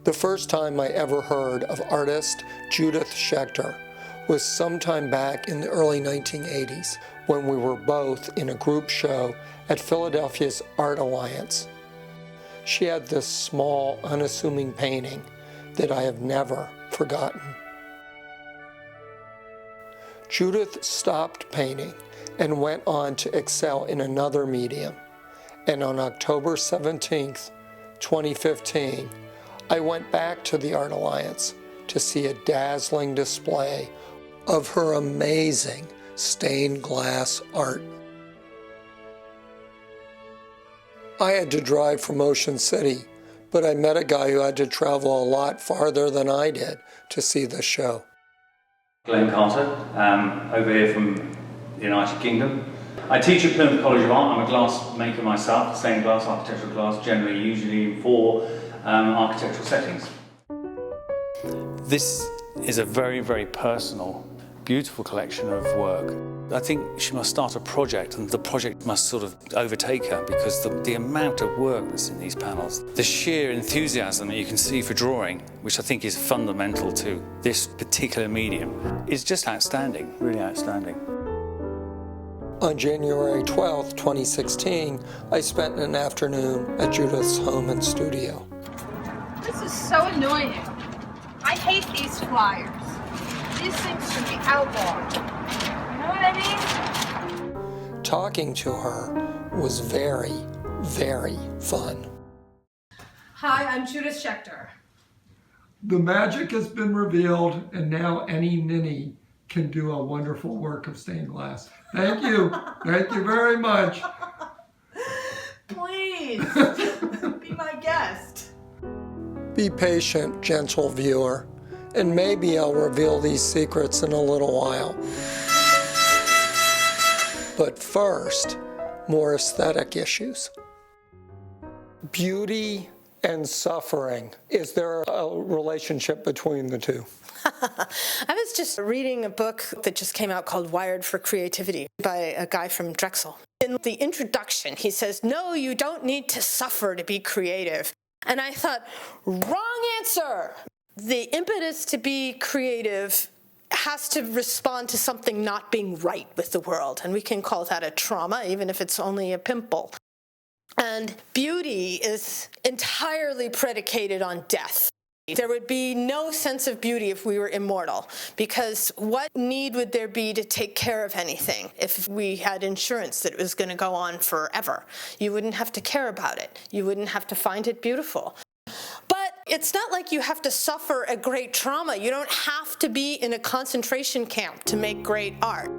The first time I ever heard of artist Judith Schaechter was sometime back in the early 1980s when we were both in a group show at Philadelphia's Art Alliance. She had this small, unassuming painting that I have never forgotten. Judith stopped painting and went on to excel in another medium. And on October 17th, 2015, I went back to the Art Alliance to see a dazzling display of her amazing stained glass art. I had to drive from Ocean City, but I met a guy who had to travel a lot farther than I did to see the show. Glenn Carter, over here from the United Kingdom. I teach at Plymouth College of Art. I'm a glass maker myself, stained glass, architectural glass, generally usually for architectural settings. This is a very, very personal, beautiful collection of work. I think she must start a project, and the project must sort of overtake her, because the amount of work that's in these panels, the sheer enthusiasm that you can see for drawing, which I think is fundamental to this particular medium, is just outstanding, really outstanding. On January 12th, 2016, I spent an afternoon at Judith's home and studio. This is so annoying. I hate these flyers. These things should be outlawed. You know what I mean? Talking to her was very, very fun. Hi, I'm Judith Schaechter. The magic has been revealed, and now any ninny can do a wonderful work of stained glass. Thank you. Thank you very much. Please, be my guest. Be patient, gentle viewer, and maybe I'll reveal these secrets in a little while. But first, more aesthetic issues. Beauty and suffering. Is there a relationship between the two? I was just reading a book that just came out called Wired for Creativity by a guy from Drexel. In the introduction, he says, "No, you don't need to suffer to be creative." And I thought, wrong answer. The impetus to be creative has to respond to something not being right with the world. And we can call that a trauma, even if it's only a pimple. And beauty is entirely predicated on death. There would be no sense of beauty if we were immortal, because what need would there be to take care of anything if we had insurance that it was going to go on forever? You wouldn't have to care about it. You wouldn't have to find it beautiful. But it's not like you have to suffer a great trauma. You don't have to be in a concentration camp to make great art.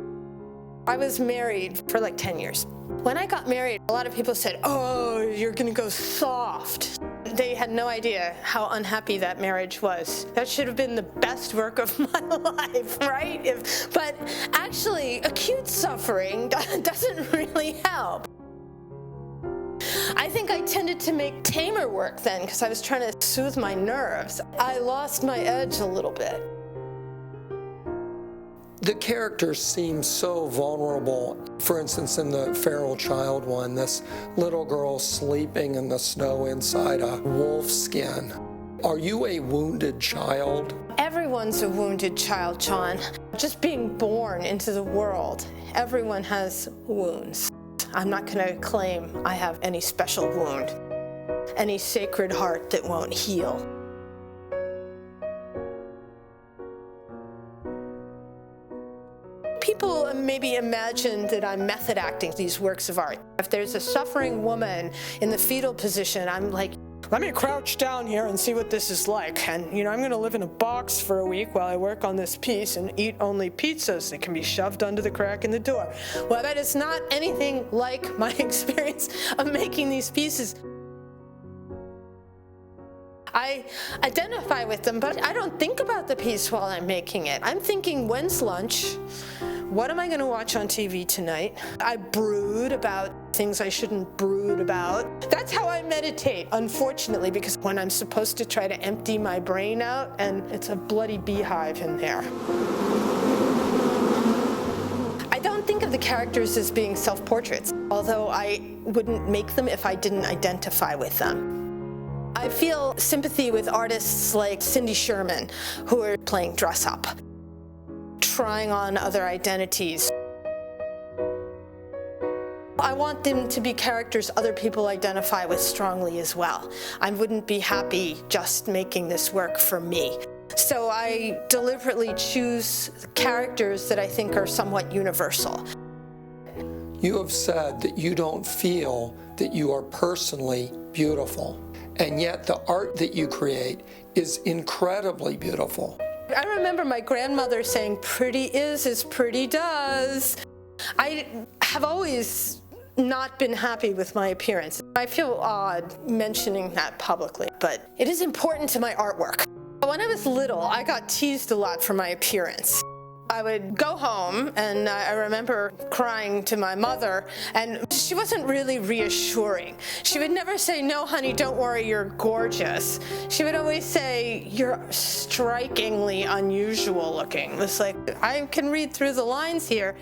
I was married for like 10 years. When I got married, a lot of people said, "Oh, you're going to go soft." They had no idea how unhappy that marriage was. That should have been the best work of my life, right? But actually, acute suffering doesn't really help. I think I tended to make tamer work then because I was trying to soothe my nerves. I lost my edge a little bit. The characters seem so vulnerable. For instance, in the feral child one, this little girl sleeping in the snow inside a wolf skin. Are you a wounded child? Everyone's a wounded child, John. Just being born into the world, everyone has wounds. I'm not going to claim I have any special wound, any sacred heart that won't heal. People maybe imagine that I'm method acting these works of art. If there's a suffering woman in the fetal position, I'm like, let me crouch down here and see what this is like. And, I'm going to live in a box for a week while I work on this piece and eat only pizzas that can be shoved under the crack in the door. Well, that is not anything like my experience of making these pieces. I identify with them, but I don't think about the piece while I'm making it. I'm thinking, when's lunch? What am I going to watch on TV tonight? I brood about things I shouldn't brood about. That's how I meditate, unfortunately, because when I'm supposed to try to empty my brain out, and it's a bloody beehive in there. I don't think of the characters as being self-portraits, although I wouldn't make them if I didn't identify with them. I feel sympathy with artists like Cindy Sherman, who are playing dress up, trying on other identities. I want them to be characters other people identify with strongly as well. I wouldn't be happy just making this work for me. So I deliberately choose characters that I think are somewhat universal. You have said that you don't feel that you are personally beautiful, and yet the art that you create is incredibly beautiful. I remember my grandmother saying, "Pretty is as pretty does." I have always not been happy with my appearance. I feel odd mentioning that publicly, but it is important to my artwork. When I was little, I got teased a lot for my appearance. I would go home, and I remember crying to my mother, and she wasn't really reassuring. She would never say, "No, honey, don't worry, you're gorgeous." She would always say, "You're strikingly unusual looking." It's like, I can read through the lines here.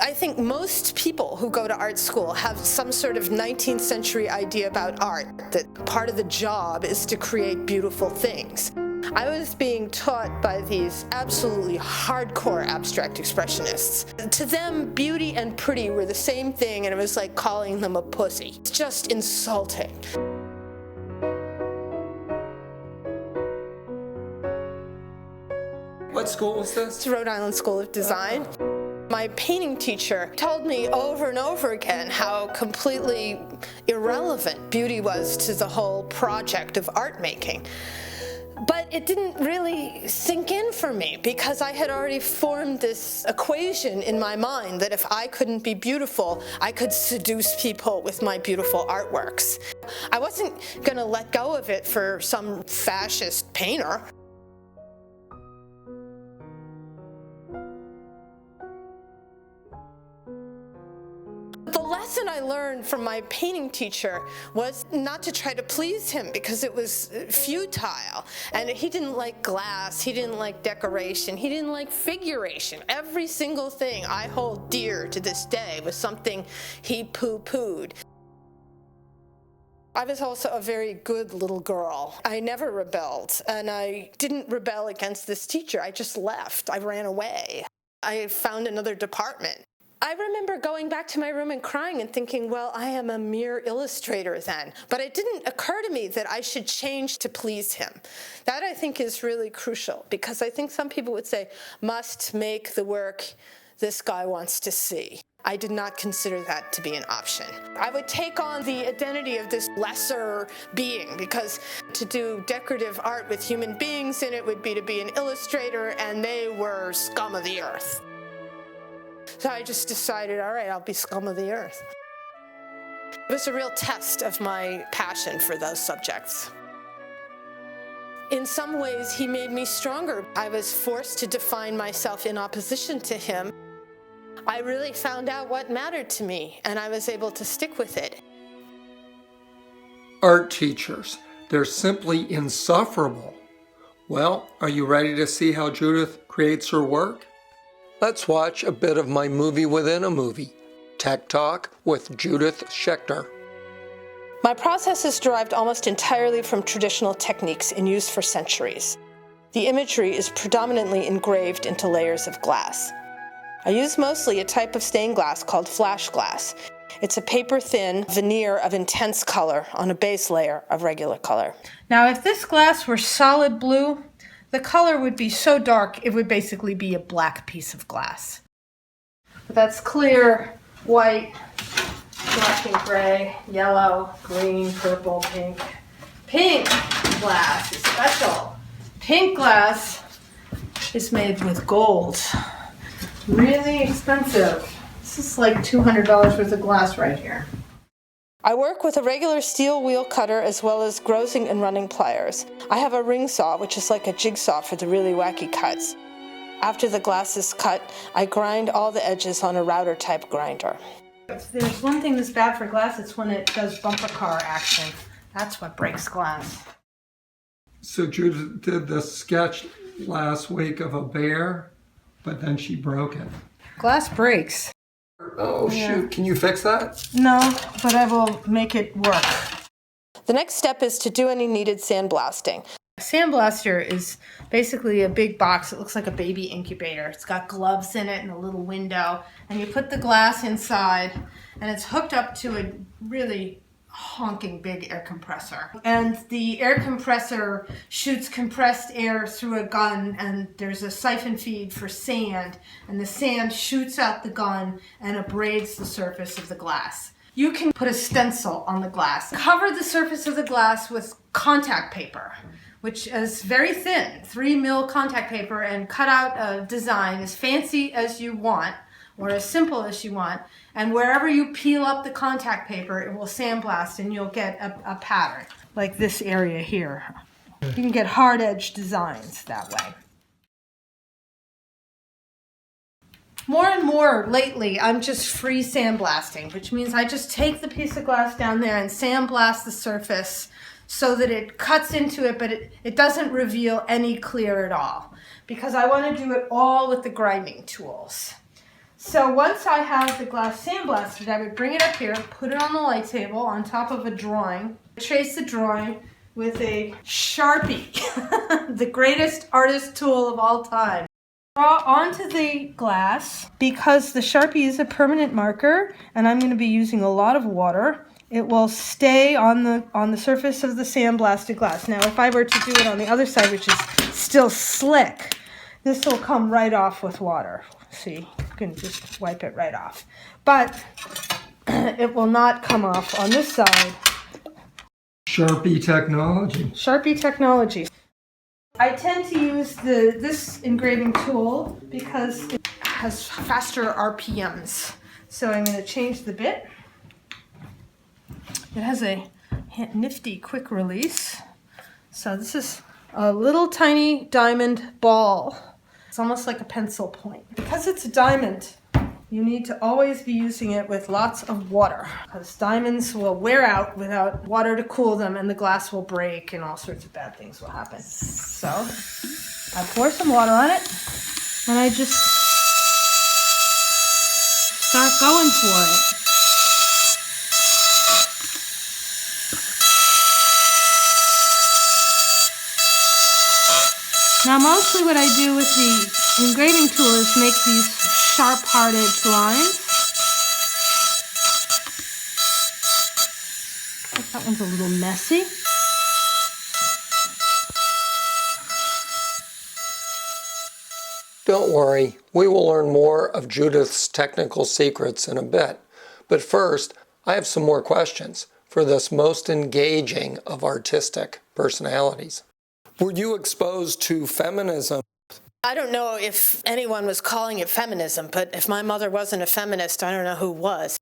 I think most people who go to art school have some sort of 19th century idea about art, that part of the job is to create beautiful things. I was being taught by these absolutely hardcore abstract expressionists. To them, beauty and pretty were the same thing, and it was like calling them a pussy. It's just insulting. What school was this? It's Rhode Island School of Design. My painting teacher told me over and over again how completely irrelevant beauty was to the whole project of art making. But it didn't really sink in for me because I had already formed this equation in my mind that if I couldn't be beautiful, I could seduce people with my beautiful artworks. I wasn't going to let go of it for some fascist painter. The lesson I learned from my painting teacher was not to try to please him because it was futile. And he didn't like glass, he didn't like decoration, he didn't like figuration. Every single thing I hold dear to this day was something he poo-pooed. I was also a very good little girl. I never rebelled, and I didn't rebel against this teacher. I just left. I ran away. I found another department. I remember going back to my room and crying and thinking, well, I am a mere illustrator then. But it didn't occur to me that I should change to please him. That, I think, is really crucial, because I think some people would say, must make the work this guy wants to see. I did not consider that to be an option. I would take on the identity of this lesser being, because to do decorative art with human beings in it would be to be an illustrator, and they were scum of the earth. So I just decided, all right, I'll be scum of the earth. It was a real test of my passion for those subjects. In some ways, he made me stronger. I was forced to define myself in opposition to him. I really found out what mattered to me, and I was able to stick with it. Art teachers, they're simply insufferable. Well, are you ready to see how Judith creates her work? Let's watch a bit of my movie within a movie, Tech Talk with Judith Schaechter. My process is derived almost entirely from traditional techniques in use for centuries. The imagery is predominantly engraved into layers of glass. I use mostly a type of stained glass called flash glass. It's a paper-thin veneer of intense color on a base layer of regular color. Now, if this glass were solid blue, the color would be so dark it would basically be a black piece of glass. But that's clear, white, black and gray, yellow, green, purple, pink. Pink glass is special. Pink glass is made with gold. Really expensive. This is like $200 worth of glass right here. I work with a regular steel wheel cutter as well as grozing and running pliers. I have a ring saw, which is like a jigsaw for the really wacky cuts. After the glass is cut, I grind all the edges on a router-type grinder. If there's one thing that's bad for glass, it's when it does bumper car action. That's what breaks glass. So Judith did the sketch last week of a bear, but then she broke it. Glass breaks. Oh, shoot. Can you fix that? No, but I will make it work. The next step is to do any needed sandblasting. A sandblaster is basically a big box. It looks like a baby incubator. It's got gloves in it and a little window. And you put the glass inside, and it's hooked up to a really honking big air compressor. And the air compressor shoots compressed air through a gun, and there's a siphon feed for sand, and the sand shoots out the gun and abrades the surface of the glass. You can put a stencil on the glass. Cover the surface of the glass with contact paper, which is very thin, 3 mil contact paper, and cut out a design as fancy as you want, or as simple as you want, and wherever you peel up the contact paper, it will sandblast and you'll get a pattern, like this area here. You can get hard edge designs that way. More and more lately, I'm just free sandblasting, which means I just take the piece of glass down there and sandblast the surface so that it cuts into it, but it doesn't reveal any clear at all, because I want to do it all with the grinding tools. So once I have the glass sandblasted, I would bring it up here, put it on the light table on top of a drawing, trace the drawing with a Sharpie, the greatest artist tool of all time. Draw onto the glass, because the Sharpie is a permanent marker and I'm going to be using a lot of water. It will stay on the surface of the sandblasted glass. Now if I were to do it on the other side, which is still slick, this will come right off with water. See, you can just wipe it right off. But it will not come off on this side. Sharpie technology. Sharpie technology. I tend to use this engraving tool because it has faster RPMs. So I'm going to change the bit. It has a nifty quick release. So this is a little tiny diamond ball. It's almost like a pencil point. Because it's a diamond, you need to always be using it with lots of water, because diamonds will wear out without water to cool them, and the glass will break and all sorts of bad things will happen. So I pour some water on it and I just start going for it. Now mostly what I do with the engraving tool is make these sharp hard edged lines. That one's a little messy. Don't worry, we will learn more of Judith's technical secrets in a bit. But first, I have some more questions for this most engaging of artistic personalities. Were you exposed to feminism? I don't know if anyone was calling it feminism, but if my mother wasn't a feminist, I don't know who was.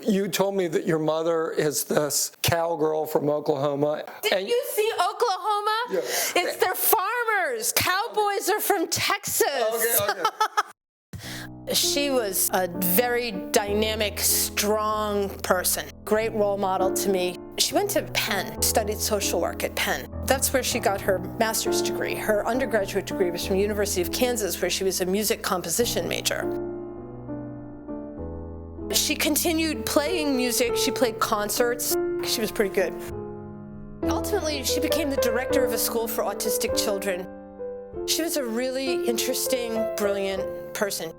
You told me that your mother is this cowgirl from Oklahoma. Did you see Oklahoma? Yeah. It's their farmers. Cowboys are from Texas. Okay. She was a very dynamic, strong person. Great role model to me. She went to Penn, studied social work at Penn. That's where she got her master's degree. Her undergraduate degree was from the University of Kansas, where she was a music composition major. She continued playing music. She played concerts. She was pretty good. Ultimately, she became the director of a school for autistic children. She was a really interesting, brilliant person.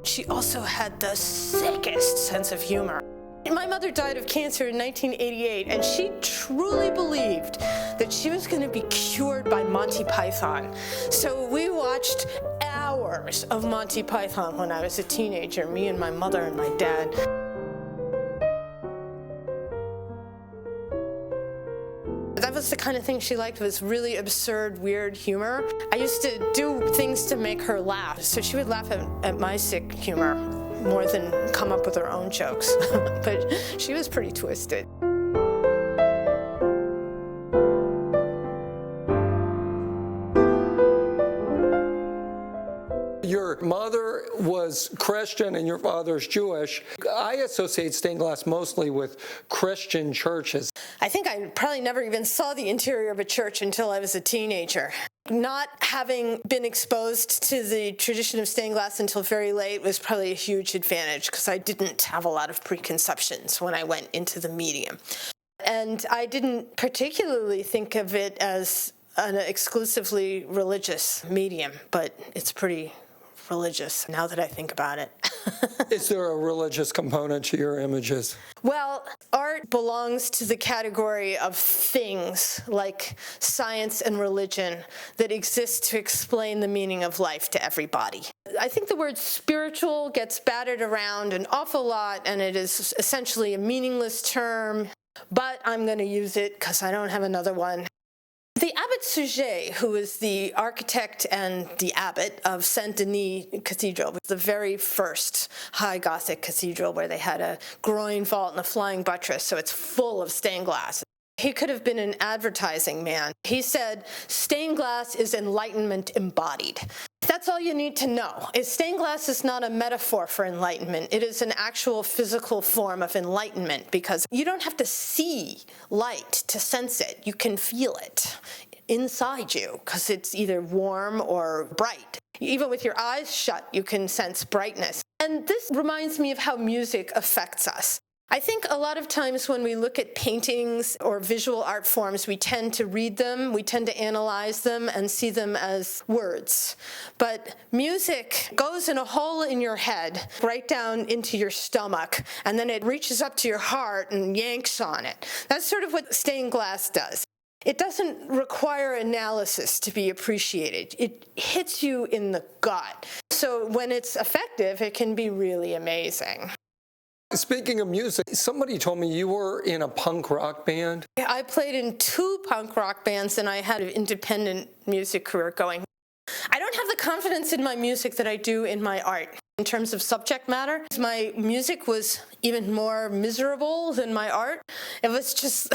She also had the sickest sense of humor. My mother died of cancer in 1988, and she truly believed that she was going to be cured by Monty Python. So we watched hours of Monty Python when I was a teenager, me and my mother and my dad. That was the kind of thing she liked, was really absurd, weird humor. I used to do things to make her laugh, so she would laugh at my sick humor more than come up with her own jokes. But she was pretty twisted. Your mother was Christian and your father's Jewish. I associate stained glass mostly with Christian churches. I think I probably never even saw the interior of a church until I was a teenager. Not having been exposed to the tradition of stained glass until very late was probably a huge advantage because I didn't have a lot of preconceptions when I went into the medium. And I didn't particularly think of it as an exclusively religious medium, but it's pretty religious now that I think about it. Is there a religious component to your images? Well, art belongs to the category of things like science and religion that exist to explain the meaning of life to everybody. I think the word spiritual gets battered around an awful lot, and it is essentially a meaningless term, but I'm going to use it because I don't have another one. The Abbot Suger, who is the architect and the abbot of Saint-Denis Cathedral, the very first high Gothic cathedral where they had a groin vault and a flying buttress, so it's full of stained glass. He could have been an advertising man. He said, stained glass is enlightenment embodied. That's all you need to know. Stained glass is not a metaphor for enlightenment. It is an actual physical form of enlightenment because you don't have to see light to sense it. You can feel it inside you because it's either warm or bright. Even with your eyes shut, you can sense brightness. And this reminds me of how music affects us. I think a lot of times when we look at paintings or visual art forms, we tend to read them, we tend to analyze them and see them as words. But music goes in a hole in your head, right down into your stomach, and then it reaches up to your heart and yanks on it. That's sort of what stained glass does. It doesn't require analysis to be appreciated. It hits you in the gut. So when it's effective, it can be really amazing. Speaking of music, somebody told me you were in a punk rock band. I played in 2 punk rock bands, and I had an independent music career going. I don't have the confidence in my music that I do in my art. In terms of subject matter, my music was even more miserable than my art. It was just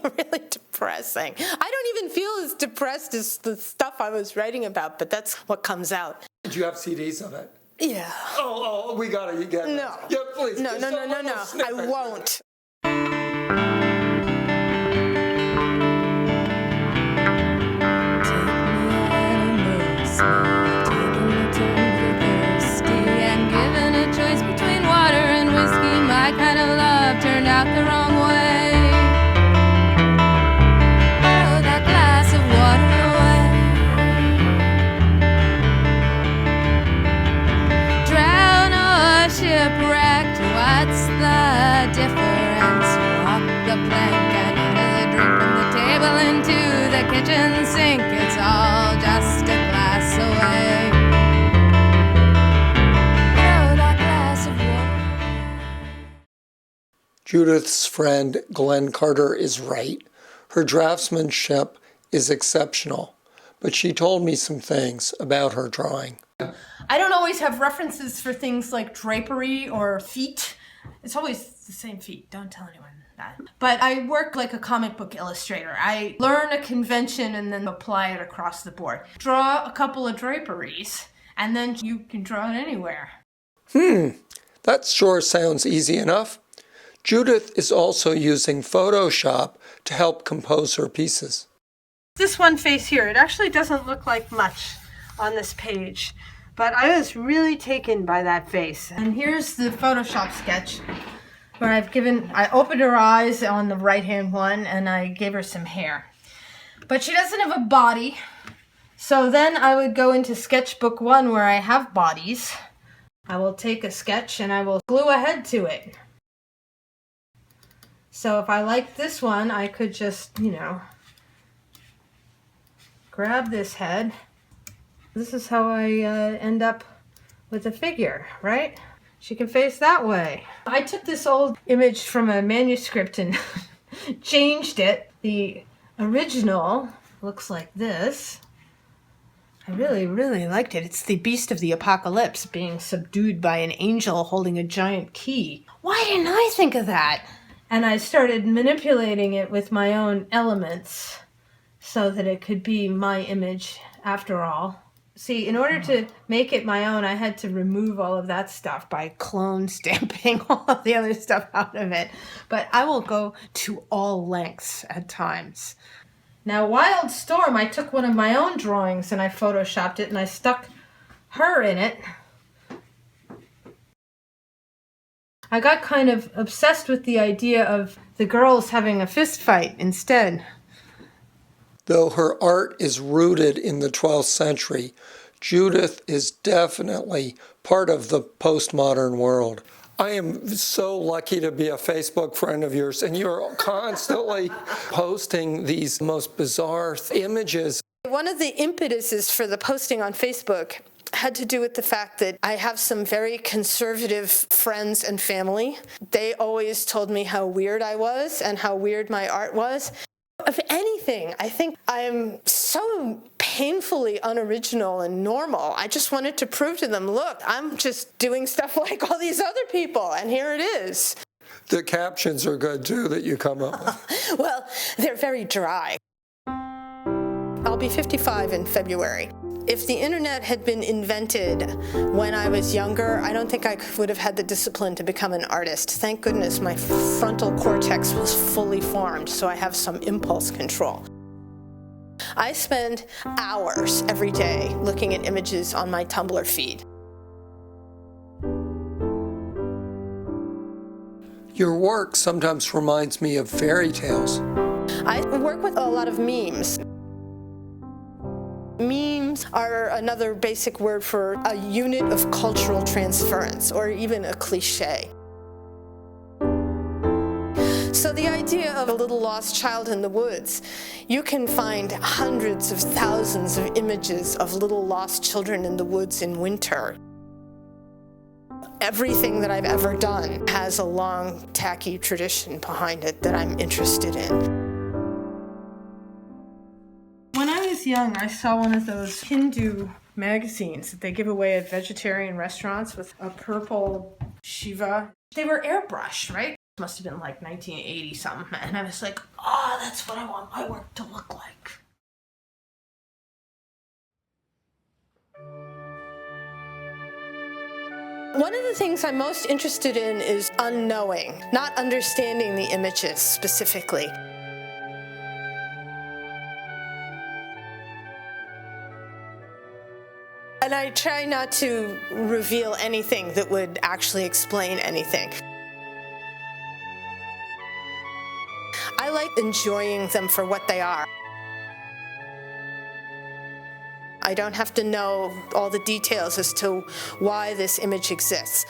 really depressing. I don't even feel as depressed as the stuff I was writing about, but that's what comes out. Did you have CDs of it? Yeah. Oh, we got it. You get it. No. Yeah, please. No. I won't. My kind of love turned out the wrong way. Throw that glass of water away. Drown or shipwrecked, what's the difference? Walk the plank and into the drink from the table into the kitchen sink. It's all just a glass away. Judith's friend Glenn Carter is right. Her draftsmanship is exceptional, but she told me some things about her drawing. I don't always have references for things like drapery or feet. It's always the same feet. Don't tell anyone that. But I work like a comic book illustrator. I learn a convention and then apply it across the board. Draw a couple of draperies, and then you can draw it anywhere. That sure sounds easy enough. Judith is also using Photoshop to help compose her pieces. This one face here, it actually doesn't look like much on this page, but I was really taken by that face. And here's the Photoshop sketch where I opened her eyes on the right-hand one and I gave her some hair. But she doesn't have a body, so then I would go into sketchbook 1 where I have bodies. I will take a sketch and I will glue a head to it. So if I like this one, I could just, grab this head. This is how I end up with a figure, right? She can face that way. I took this old image from a manuscript and changed it. The original looks like this. I really, really liked it. It's the Beast of the Apocalypse being subdued by an angel holding a giant key. Why didn't I think of that? And I started manipulating it with my own elements so that it could be my image after all. See, in order to make it my own, I had to remove all of that stuff by clone stamping all of the other stuff out of it. But I will go to all lengths at times. Now, Wild Storm, I took one of my own drawings and I photoshopped it and I stuck her in it. I got kind of obsessed with the idea of the girls having a fist fight instead. Though her art is rooted in the 12th century, Judith is definitely part of the postmodern world. I am so lucky to be a Facebook friend of yours, and you're constantly posting these most bizarre images. One of the impetuses for the posting on Facebook had to do with the fact that I have some very conservative friends and family. They always told me how weird I was and how weird my art was. If anything, I think I'm so painfully unoriginal and normal. I just wanted to prove to them, look, I'm just doing stuff like all these other people, and here it is. The captions are good, too, that you come up with. Well, they're very dry. I'll be 55 in February. If the internet had been invented when I was younger, I don't think I would have had the discipline to become an artist. Thank goodness my frontal cortex was fully formed, so I have some impulse control. I spend hours every day looking at images on my Tumblr feed. Your work sometimes reminds me of fairy tales. I work with a lot of memes. Memes are another basic word for a unit of cultural transference, or even a cliche. So the idea of a little lost child in the woods, you can find hundreds of thousands of images of little lost children in the woods in winter. Everything that I've ever done has a long, tacky tradition behind it that I'm interested in. When I was young, I saw one of those Hindu magazines that they give away at vegetarian restaurants with a purple Shiva. They were airbrushed, right? Must have been like 1980 something. And I was like, oh, that's what I want my work to look like. One of the things I'm most interested in is unknowing, not understanding the images specifically. And I try not to reveal anything that would actually explain anything. I like enjoying them for what they are. I don't have to know all the details as to why this image exists.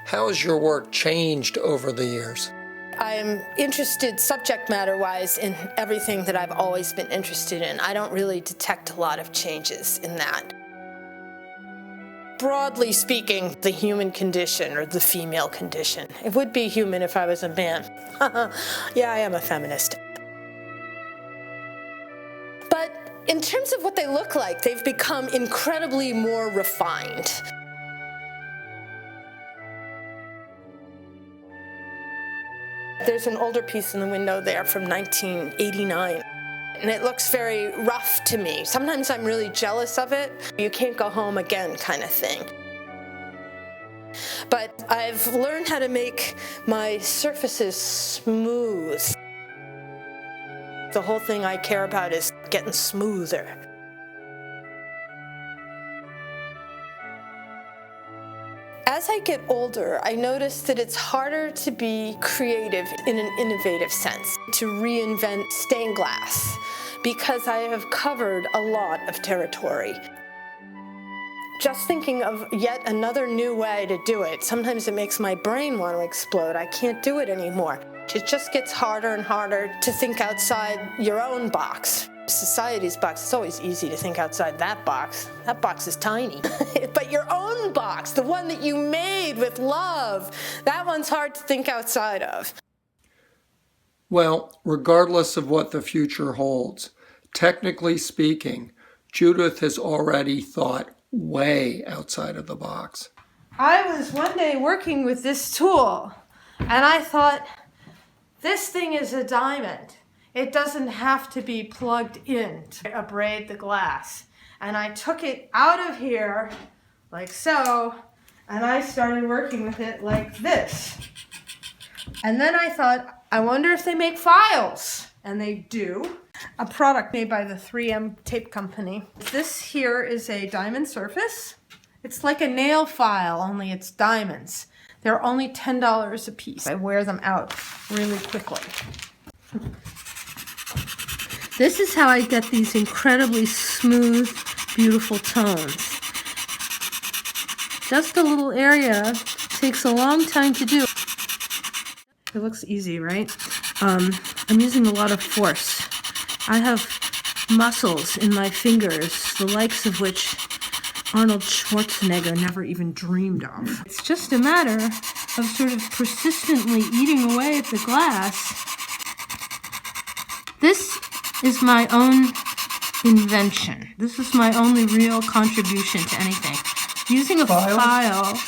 How has your work changed over the years? I am interested subject matter-wise in everything that I've always been interested in. I don't really detect a lot of changes in that. Broadly speaking, the human condition or the female condition. It would be human if I was a man. Yeah, I am a feminist. But in terms of what they look like, they've become incredibly more refined. There's an older piece in the window there from 1989, and it looks very rough to me. Sometimes I'm really jealous of it. You can't go home again kind of thing. But I've learned how to make my surfaces smooth. The whole thing I care about is getting smoother. As I get older, I notice that it's harder to be creative in an innovative sense, to reinvent stained glass, because I have covered a lot of territory. Just thinking of yet another new way to do it, sometimes it makes my brain want to explode. I can't do it anymore. It just gets harder and harder to think outside your own box. Society's box, it's always easy to think outside that box. That box is tiny. But your own box, the one that you made with love, that one's hard to think outside of. Well, regardless of what the future holds, technically speaking, Judith has already thought way outside of the box. I was one day working with this tool, and I thought, this thing is a diamond. It doesn't have to be plugged in to abrade the glass. And I took it out of here like so, and I started working with it like this. And then I thought, I wonder if they make files. And they do. A product made by the 3M tape company. This here is a diamond surface. It's like a nail file, only it's diamonds. They're only $10 a piece. I wear them out really quickly. This is how I get these incredibly smooth, beautiful tones. Just a little area, takes a long time to do. It looks easy, right? I'm using a lot of force. I have muscles in my fingers, the likes of which Arnold Schwarzenegger never even dreamed of. It's just a matter of sort of persistently eating away at the glass. This is my own invention. This is my only real contribution to anything. Using a file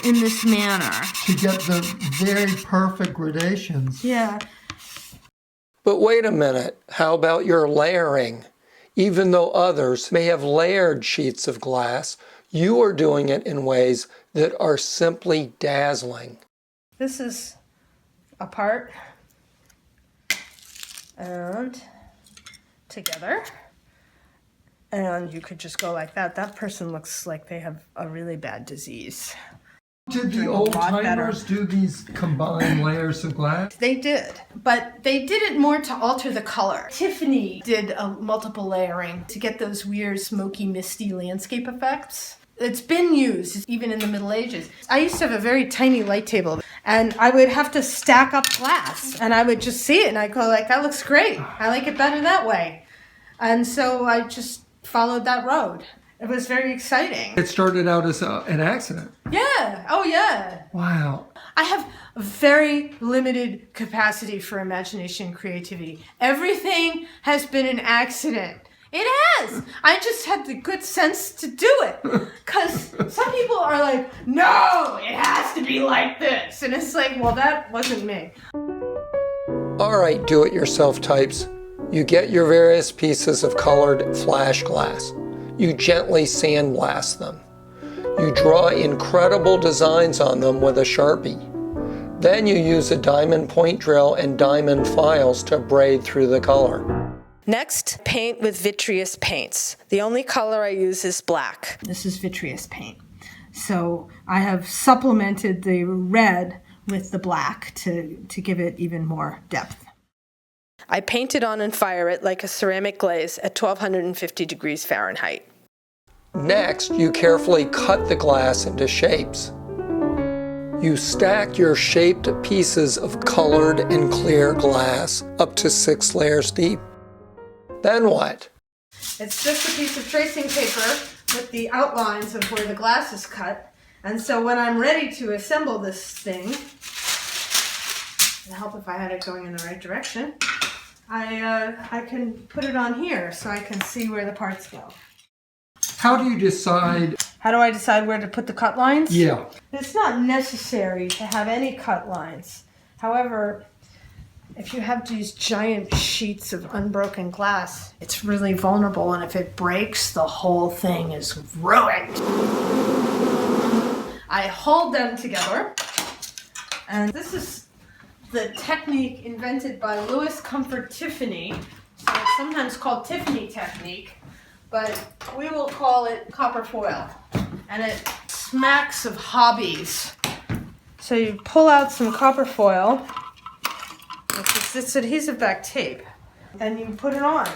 in this manner. To get the very perfect gradations. Yeah. But wait a minute, how about your layering? Even though others may have layered sheets of glass, you are doing it in ways that are simply dazzling. This is a part and together. And you could just go like that. That person looks like they have a really bad disease. Did the old-timers do these combined layers of glass? They did, but they did it more to alter the color. Tiffany did a multiple layering to get those weird smoky, misty landscape effects. It's been used even in the Middle Ages. I used to have a very tiny light table, and I would have to stack up glass, and I would just see it, and I'd go like, that looks great. I like it better that way. And so I just followed that road. It was very exciting. It started out as an accident. Yeah. Oh, yeah. Wow. I have very limited capacity for imagination and creativity. Everything has been an accident. It has. I just had the good sense to do it. Because some people are like, no, it has to be like this. And it's like, well, that wasn't me. All right, do-it-yourself types. You get your various pieces of colored flash glass. You gently sandblast them. You draw incredible designs on them with a Sharpie. Then you use a diamond point drill and diamond files to braid through the color. Next, paint with vitreous paints. The only color I use is black. This is vitreous paint. So I have supplemented the red with the black to give it even more depth. I paint it on and fire it like a ceramic glaze at 1250 degrees Fahrenheit. Next, you carefully cut the glass into shapes. You stack your shaped pieces of colored and clear glass up to 6 layers deep. Then what? It's just a piece of tracing paper with the outlines of where the glass is cut. And so when I'm ready to assemble this thing, it'll help if I had it going in the right direction, I can put it on here so I can see where the parts go. How do you decide? How do I decide where to put the cut lines? Yeah. It's not necessary to have any cut lines. However, if you have these giant sheets of unbroken glass, it's really vulnerable, and if it breaks, the whole thing is ruined. I hold them together, and this is the technique invented by Louis Comfort Tiffany. So it's sometimes called Tiffany technique, but we will call it copper foil. And it smacks of hobbies. So you pull out some copper foil, it's adhesive back tape, and you put it on.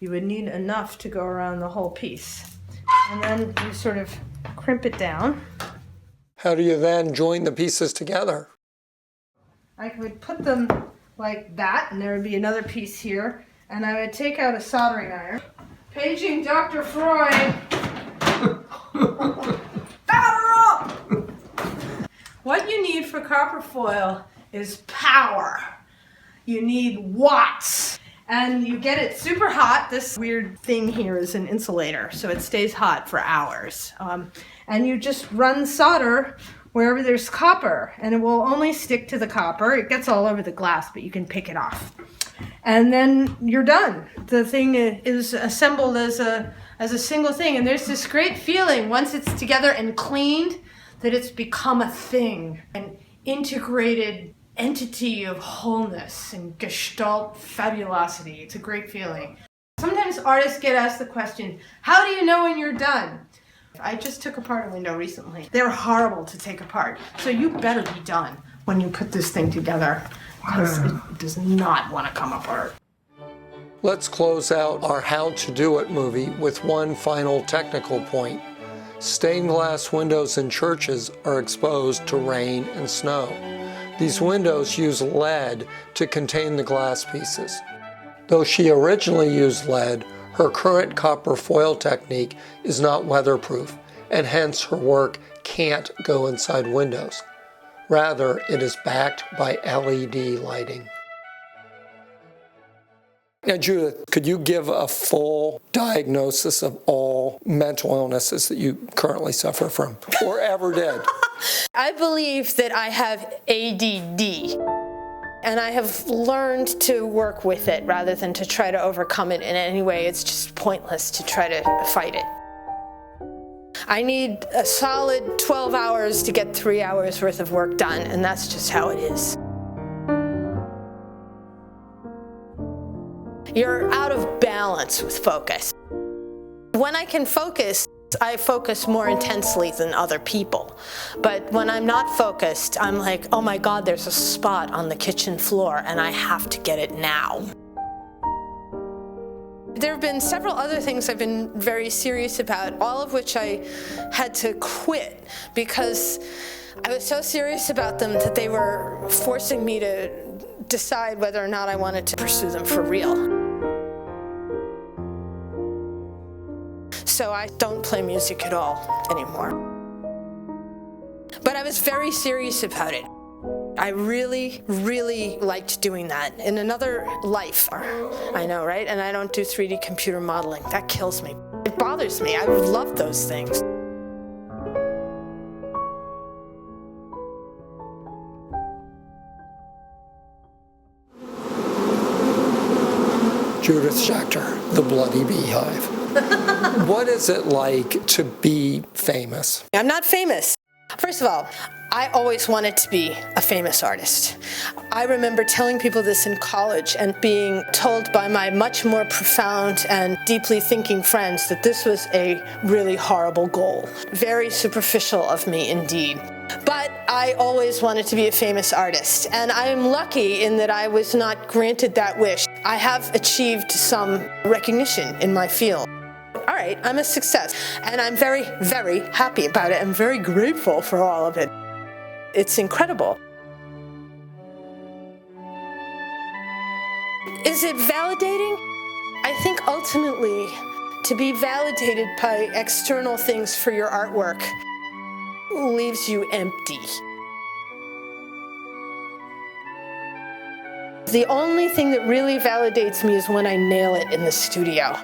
You would need enough to go around the whole piece. And then you sort of crimp it down. How do you then join the pieces together? I would put them like that, and there would be another piece here, and I would take out a soldering iron. Paging Dr. Freud. Powder up! What you need for copper foil is power. You need watts. And you get it super hot. This weird thing here is an insulator, so it stays hot for hours. And you just run solder wherever there's copper, and it will only stick to the copper. It gets all over the glass, but you can pick it off. and then you're done. The thing is assembled as a single thing, and there's this great feeling once it's together and cleaned that it's become a thing, an integrated entity of wholeness and gestalt fabulosity. It's a great feeling. Sometimes artists get asked the question, how do you know when you're done? I just took apart a window recently. They're horrible to take apart, so you better be done when you put this thing together, because it does not want to come apart. Let's close out our How to Do It movie with one final technical point. Stained glass windows in churches are exposed to rain and snow. These windows use lead to contain the glass pieces. Though she originally used lead, her current copper foil technique is not weatherproof, and hence her work can't go inside windows. Rather, it is backed by LED lighting. Now, Judith, could you give a full diagnosis of all mental illnesses that you currently suffer from, or ever did? I believe that I have ADD. And I have learned to work with it rather than to try to overcome it in any way. It's just pointless to try to fight it. I need a solid 12 hours to get 3 hours worth of work done, and that's just how it is. You're out of balance with focus. When I can focus, I focus more intensely than other people. But when I'm not focused, I'm like, oh my God, there's a spot on the kitchen floor and I have to get it now. There have been several other things I've been very serious about, all of which I had to quit because I was so serious about them that they were forcing me to decide whether or not I wanted to pursue them for real. So I don't play music at all anymore. But I was very serious about it. I really, really liked doing that. In another life, I know, right? And I don't do 3D computer modeling. That kills me. It bothers me. I love those things. Judith Schaechter, The Bloody Beehive. What is it like to be famous? I'm not famous. First of all, I always wanted to be a famous artist. I remember telling people this in college and being told by my much more profound and deeply thinking friends that this was a really horrible goal. Very superficial of me indeed. But I always wanted to be a famous artist, and I'm lucky in that I was not granted that wish. I have achieved some recognition in my field. All right, I'm a success, and I'm very, very happy about it. I'm very grateful for all of it. It's incredible. Is it validating? I think ultimately, to be validated by external things for your artwork leaves you empty. The only thing that really validates me is when I nail it in the studio.